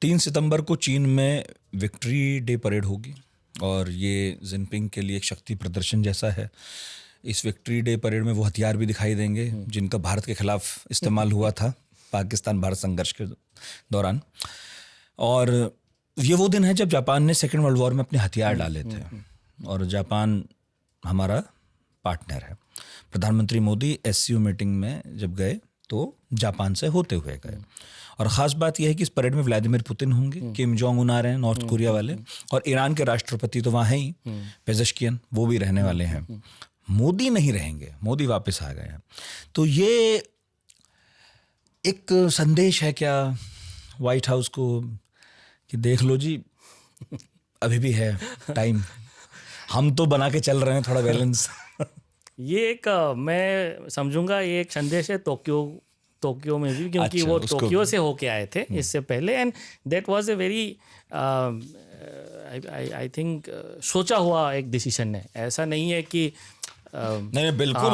3 सितंबर को चीन में विक्ट्री डे परेड होगी और ये जिनपिंग के लिए एक शक्ति प्रदर्शन जैसा है। इस विक्ट्री डे परेड में वो हथियार भी दिखाई देंगे जिनका भारत के खिलाफ इस्तेमाल हुआ था पाकिस्तान भारत संघर्ष के दौरान। और ये वो दिन है जब जापान ने सेकेंड वर्ल्ड वॉर में अपने हथियार डाले थे और जापान हमारा पार्टनर है। प्रधानमंत्री मोदी एससीओ मीटिंग में जब गए तो जापान से होते हुए गए। और ख़ास बात यह है कि इस परेड में व्लादिमीर पुतिन होंगे, किम जोंग उन आ रहे हैं नॉर्थ कोरिया वाले, और ईरान के राष्ट्रपति तो वहाँ हैं ही, पेजेश्कियन, वो भी रहने वाले हैं। मोदी नहीं रहेंगे, मोदी वापस आ गए हैं। तो ये एक संदेश है क्या वाइट हाउस को कि देख लो जी, अभी भी है टाइम, हम तो बना के चल रहे हैं थोड़ा बैलेंस। ये एक मैं समझूंगा ये एक संदेश है टोक्यो में भी, क्योंकि वो टोक्यो से होके आए थे इससे पहले, and that was a very I think सोचा हुआ एक डिसीजन है। ऐसा नहीं है कि नहीं बिल्कुल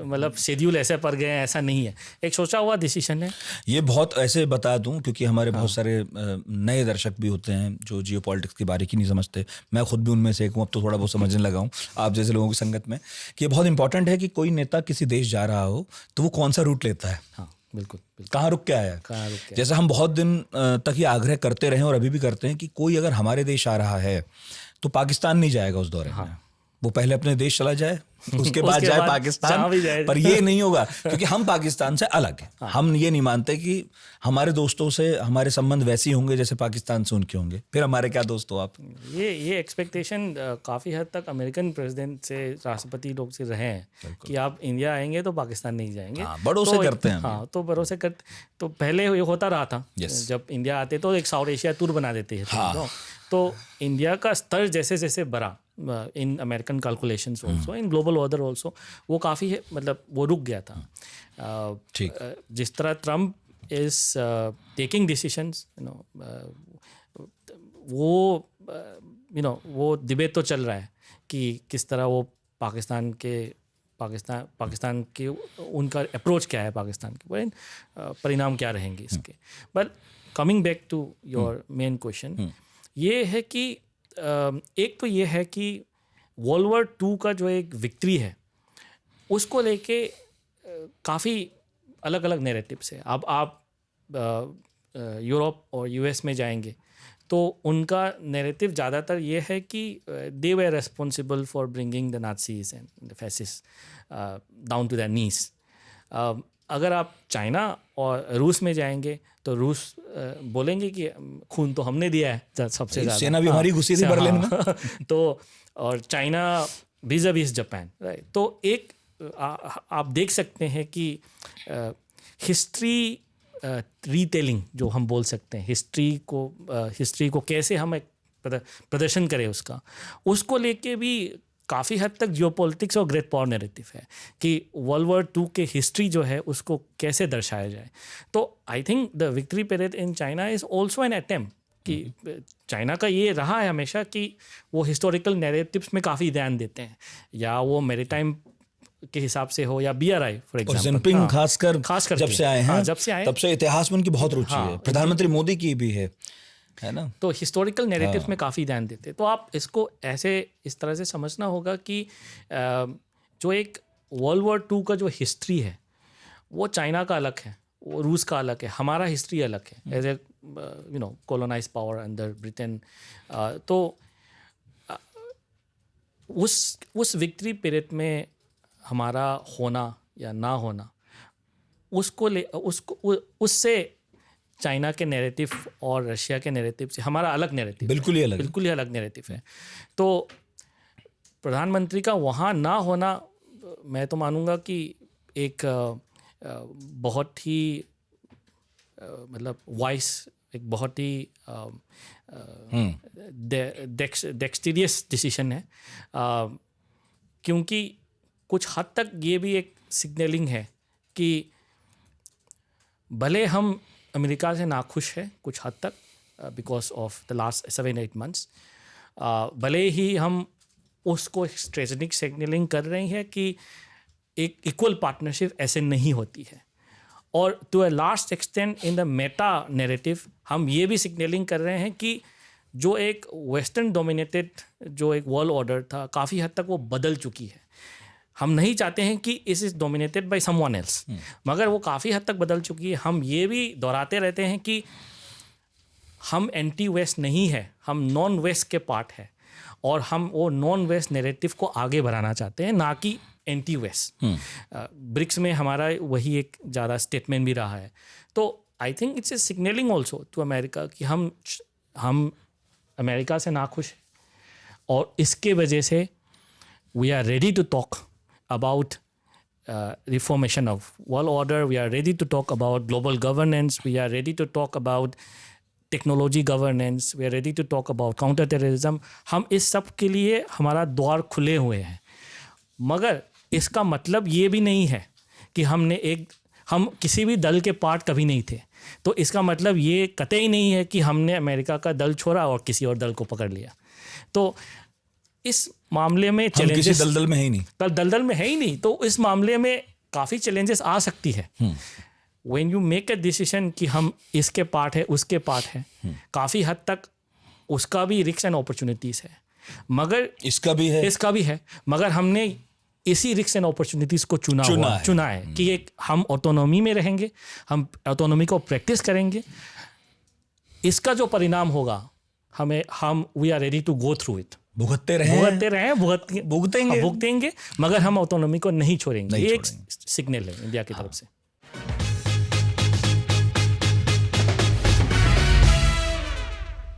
मतलब शेड्यूल ऐसे पर गए, ऐसा नहीं है, एक सोचा हुआ डिसीजन है। ये बहुत ऐसे बता दूं क्योंकि हमारे बहुत सारे नए दर्शक भी होते हैं जो जियो पॉलिटिक्स की बारीकी नहीं समझते। मैं खुद भी उनमें से एक हूँ, अब तो थोड़ा बहुत समझने लगा हूँ आप जैसे लोगों की संगत में, कि ये बहुत इंपॉर्टेंट है कि कोई नेता किसी देश जा रहा हो तो वो कौन सा रूट लेता है। हाँ बिल्कुल, कहाँ रुक के आया है। जैसे हम बहुत दिन तक ये आग्रह करते रहे और अभी भी करते हैं कि कोई अगर हमारे देश आ रहा है तो पाकिस्तान नहीं जाएगा उस दौरे में, वो पहले अपने देश चला जाए उसके बाद जाए पाकिस्तान, पर ये नहीं होगा क्योंकि हम पाकिस्तान से अलग हैं। हम ये नहीं मानते कि हमारे दोस्तों से हमारे संबंध वैसे ही होंगे जैसे पाकिस्तान से उनके होंगे, फिर हमारे क्या दोस्त हो आप। ये एक्सपेक्टेशन काफ़ी हद तक अमेरिकन प्रेसिडेंट से, राष्ट्रपति लोग से रहे हैं कि आप इंडिया आएंगे तो पाकिस्तान नहीं जाएंगे। भरोसे करते हैं। हाँ, तो भरोसे करते, तो पहले ये होता रहा था जब इंडिया आते तो एक साउथ एशिया टूर बना देते हैं। तो इंडिया का स्तर जैसे जैसे बढ़ा in American calculations also, in global order also, वो काफ़ी मतलब वो रुक गया था। जिस तरह ट्रम्प इज टेकिंग डिसीशंस, वो डिबेट तो चल रहा है कि किस तरह वो पाकिस्तान के उनका अप्रोच क्या है पाकिस्तान के, परिणाम क्या रहेंगे इसके। But coming back to your main question, ये है कि एक तो ये है कि वर्ल्ड वॉर 2 का जो एक विक्ट्री है उसको लेके काफ़ी अलग अलग नैरेटिव्स है। अब आप यूरोप और यूएस में जाएंगे तो उनका नैरेटिव ज़्यादातर ये है कि they were responsible for bringing the Nazis and the fascist down to the knees. अगर आप चाइना और रूस में जाएंगे तो रूस बोलेंगे कि खून तो हमने दिया है सबसे ज़्यादा, सेना भी हमारी घुसी थी बर्लिन में। तो और चाइना vis-a-vis जापान, राइट। तो एक आप देख सकते हैं कि हिस्ट्री रीटेलिंग जो हम बोल सकते हैं, हिस्ट्री को कैसे हम एक प्रदर्शन करें उसको लेके भी काफ़ी हद तक जियोपॉलिटिक्स और ग्रेट पावर नैरेटिव है कि वर्ल्ड वॉर 2 के हिस्ट्री जो है उसको कैसे दर्शाया जाए। तो I think the victory parade in China is also an attempt कि चाइना का ये रहा है हमेशा कि वो हिस्टोरिकल नैरेटिव्स में काफ़ी ध्यान देते हैं, या वो मैरीटाइम के हिसाब से हो या BRI फॉर एग्जाम्पल। जिनपिंग खासकर जब से आए हैं, तब से इतिहास में उनकी बहुत रुचि है, प्रधानमंत्री मोदी की भी है ना। तो हिस्टोरिकल नैरेटिव्स में काफ़ी ध्यान देते हैं। तो आप इसको इस तरह से समझना होगा कि जो एक वर्ल्ड वॉर 2 का जो हिस्ट्री है वो चाइना का अलग है, वो रूस का अलग है, हमारा हिस्ट्री अलग है as a colonise power under Britain. तो उस विक्ट्री पीरियड में हमारा होना या ना होना उससे चाइना के नैरेटिव और रशिया के नैरेटिव से हमारा अलग नैरेटिव, बिल्कुल ही अलग नैरेटिव है। तो प्रधानमंत्री का वहाँ ना होना, मैं तो मानूंगा कि एक बहुत ही मतलब वाइस, एक बहुत ही डेक्सटीरियस डिसीजन है, क्योंकि कुछ हद तक ये भी एक सिग्नलिंग है कि भले हम अमेरिका से नाखुश है कुछ हद तक because of the last 7-8 months, भले ही हम उसको स्ट्रेटेजिक सिग्नलिंग कर रहे हैं कि एक इक्वल पार्टनरशिप ऐसे नहीं होती है, और to a last extent in the meta narrative हम ये भी सिग्नलिंग कर रहे हैं कि जो एक वेस्टर्न डोमिनेटेड जो एक वर्ल्ड ऑर्डर था काफ़ी हद तक वो बदल चुकी है। हम नहीं चाहते हैं कि is dominated by someone else, मगर वो काफ़ी हद तक बदल चुकी है। हम ये भी दोहराते रहते हैं कि हम एंटी वेस्ट नहीं है, हम नॉन वेस्ट के पार्ट है और हम वो नॉन वेस्ट नैरेटिव को आगे बढ़ाना चाहते हैं, ना कि एंटी वेस्ट। ब्रिक्स में हमारा वही एक ज़्यादा स्टेटमेंट भी रहा है। तो I think it's a signalling also to America कि हम अमेरिका से नाखुश हैं और इसके वजह से we are ready to talk about reformation of world order. We are ready to talk about global governance. We are ready to talk about technology governance. We are ready to talk about counter terrorism. हम इस सब के लिए हमारा द्वार खुले हुए हैं, मगर इसका मतलब ये भी नहीं है कि हम किसी भी दल के पार्ट कभी नहीं थे। तो इसका मतलब ये कतई नहीं है कि हमने अमेरिका का दल छोड़ा और किसी और दल को पकड़ लिया। तो इस मामले में चैलेंजेस किसी दलदल में है ही नहीं, दलदल में है ही नहीं, तो इस मामले में काफ़ी चैलेंजेस आ सकती है। When you make a decision कि हम इसके पार्ट है उसके पार्ट है, काफ़ी हद तक उसका भी रिस्क एंड अपॉर्चुनिटीज़ है, मगर इसका भी है, मगर हमने इसी रिस्क एंड अपॉर्चुनिटीज़ को चुना है कि एक हम ऑटोनॉमी में रहेंगे, हम ऑटोनॉमी को प्रैक्टिस करेंगे। इसका जो परिणाम होगा हम we are ready to go through it. भुगतेंगे, मगर हम ऑटोनॉमी को नहीं छोड़ेंगे। ये एक सिग्नल है इंडिया की तरफ से।